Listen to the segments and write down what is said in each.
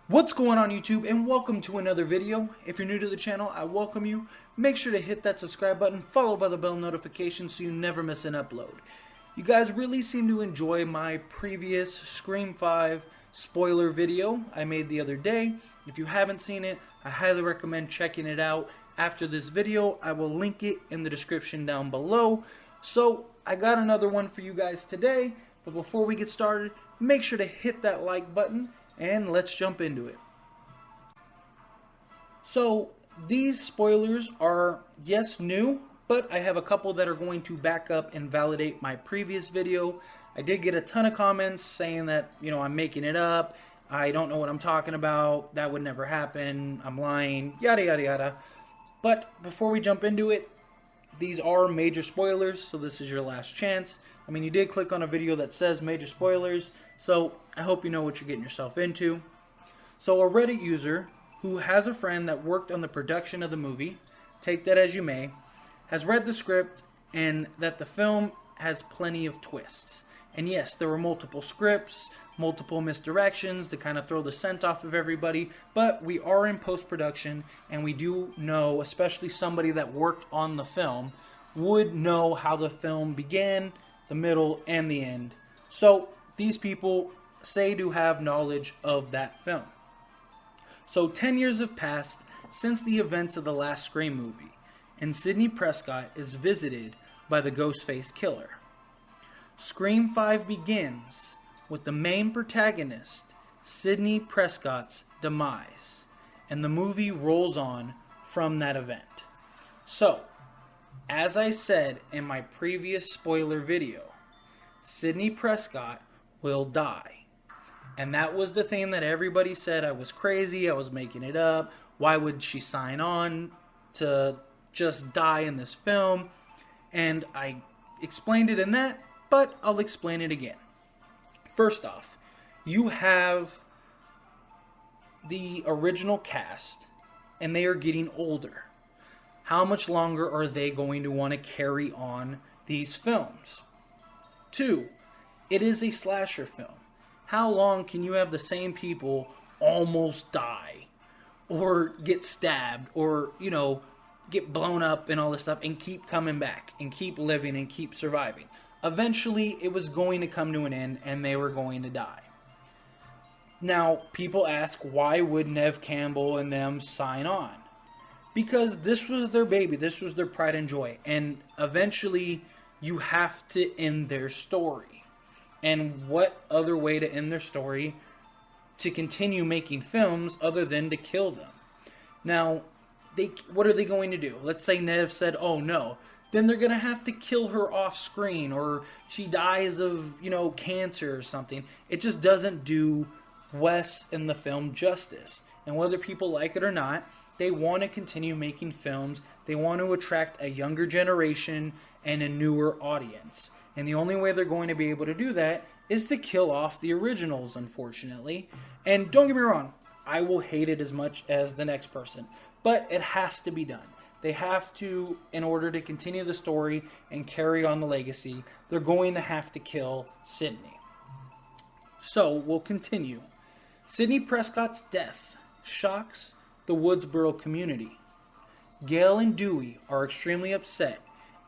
What's going on YouTube, and welcome to another video. If you're new to the channel, I welcome you. Make sure to hit that subscribe button followed by the bell notification so you never miss an upload. You guys really seem to enjoy my previous Scream 5 spoiler video I made the other day. If you haven't seen it, I highly recommend checking it out. After this video, I will link it in the description down below. So I got another one for you guys today, but before we get started, make sure to hit that like button and let's jump into it. So these spoilers are, yes, new, but I have a couple that are going to back up and validate my previous video. I did get a ton of comments saying that, I'm making it up, I don't know what I'm talking about, that would never happen, I'm lying, yada yada yada. But before we jump into it, these are major spoilers, so this is your last chance. I mean, you did click on a video that says major spoilers, so I hope you know what you're getting yourself into. So a Reddit user who has a friend that worked on the production of the movie, take that as you may, has read the script and that the film has plenty of twists. And yes, there were multiple scripts, multiple misdirections to kind of throw the scent off of everybody, but we are in post-production and we do know, especially somebody that worked on the film, would know how the film began, the middle, and the end. So these people say to have knowledge of that film. So 10 years have passed since the events of the last Scream movie, and Sidney Prescott is visited by the Ghostface killer. Scream 5 begins with the main protagonist, Sidney Prescott's demise, and the movie rolls on from that event. So, as I said in my previous spoiler video, Sidney Prescott will die. And that was the thing that everybody said I was crazy, I was making it up, why would she sign on to just die in this film? And I explained it in that, but I'll explain it again. First off, you have the original cast, and they are getting older. How much longer are they going to want to carry on these films? 2, it is a slasher film. How long can you have the same people almost die or get stabbed or, get blown up and all this stuff and keep coming back and keep living and keep surviving? Eventually, it was going to come to an end and they were going to die. Now, people ask, why would Neve Campbell and them sign on? Because this was their baby, this was their pride and joy, and eventually you have to end their story. And what other way to end their story to continue making films other than to kill them? Now, what are they going to do? Let's say Neve said, oh no, then they're going to have to kill her off screen, or she dies of, cancer or something. It just doesn't do Wes and the film justice. And whether people like it or not, they want to continue making films. They want to attract a younger generation and a newer audience. And the only way they're going to be able to do that is to kill off the originals, unfortunately. And don't get me wrong, I will hate it as much as the next person. But it has to be done. They have to, in order to continue the story and carry on the legacy, they're going to have to kill Sidney. So, we'll continue. Sidney Prescott's death shocks the Woodsboro community. Gail and Dewey are extremely upset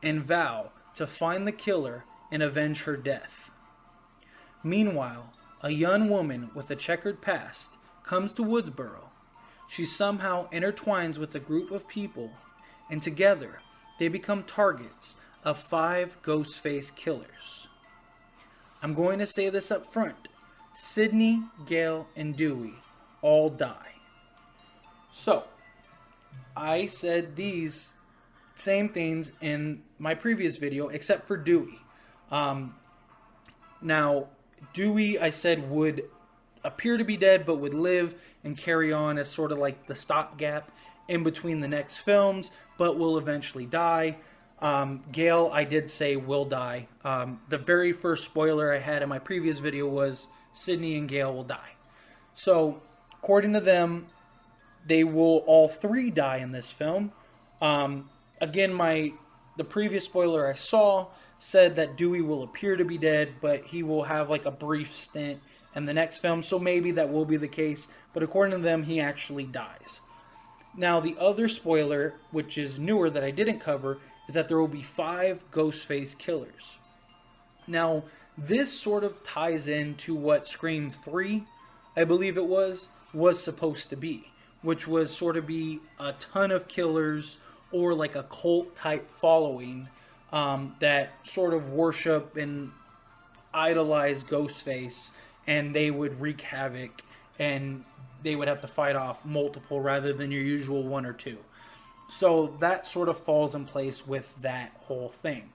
and vow to find the killer and avenge her death. Meanwhile, a young woman with a checkered past comes to Woodsboro. She somehow intertwines with a group of people, and together they become targets of 5 Ghostface killers. I'm going to say this up front. Sidney, Gail, and Dewey all die. So, I said these same things in my previous video, except for Dewey. Now, Dewey, I said, would appear to be dead, but would live and carry on as sort of like the stopgap in between the next films, but will eventually die. Gail, I did say, will die. The very first spoiler I had in my previous video was Sidney and Gail will die. So, according to them, they will all 3 die in this film. Again, the previous spoiler I saw said that Dewey will appear to be dead, but he will have like a brief stint and the next film, so maybe that will be the case. But according to them, he actually dies. Now, the other spoiler, which is newer that I didn't cover, is that there will be 5 Ghostface killers. Now, this sort of ties into what Scream 3, I believe it was supposed to be, which was sort of be a ton of killers or like a cult type following that sort of worship and idolize Ghostface, and they would wreak havoc, and they would have to fight off multiple rather than your usual 1 or 2. So that sort of falls in place with that whole thing.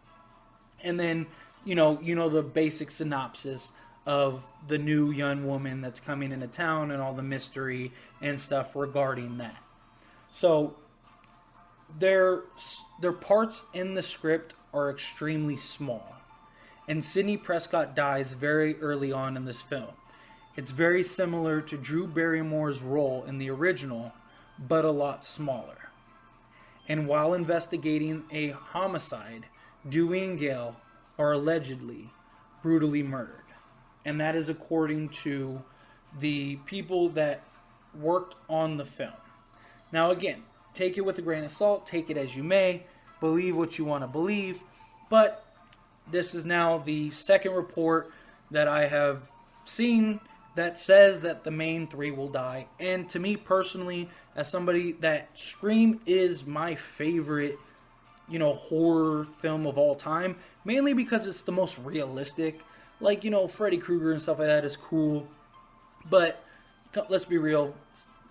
And then, you know the basic synopsis of the new young woman that's coming into town and all the mystery and stuff regarding that. So their parts in the script are extremely small. And Sidney Prescott dies very early on in this film. It's very similar to Drew Barrymore's role in the original, but a lot smaller. And while investigating a homicide, Dewey and Gale are allegedly brutally murdered. And that is according to the people that worked on the film. Now again, take it with a grain of salt, take it as you may, believe what you want to believe, but this is now the second report that I have seen that says that the main 3 will die. And to me personally, as somebody that Scream is my favorite, horror film of all time, mainly because it's the most realistic. Like, Freddy Krueger and stuff like that is cool, but let's be real,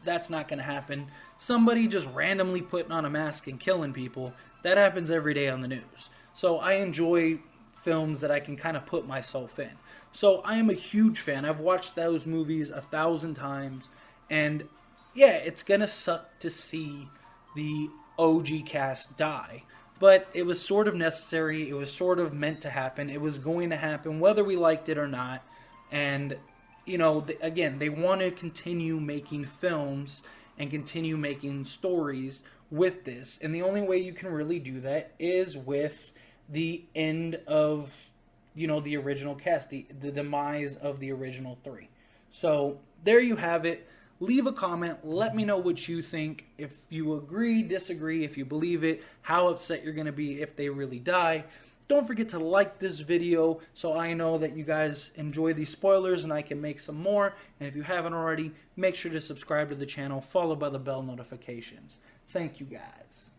that's not going to happen. Somebody just randomly putting on a mask and killing people, that happens every day on the news. So I enjoy films that I can kind of put myself in. So I am a huge fan. I've watched those movies 1,000 times, and yeah, it's going to suck to see the OG cast die. But it was sort of necessary. It was sort of meant to happen. It was going to happen whether we liked it or not. And, again, they want to continue making films and continue making stories with this. And the only way you can really do that is with the end of, the original cast, the demise of the original 3. So there you have it. Leave a comment. Let me know what you think. If you agree, disagree, if you believe it, how upset you're going to be if they really die. Don't forget to like this video so I know that you guys enjoy these spoilers and I can make some more. And if you haven't already, make sure to subscribe to the channel, followed by the bell notifications. Thank you guys.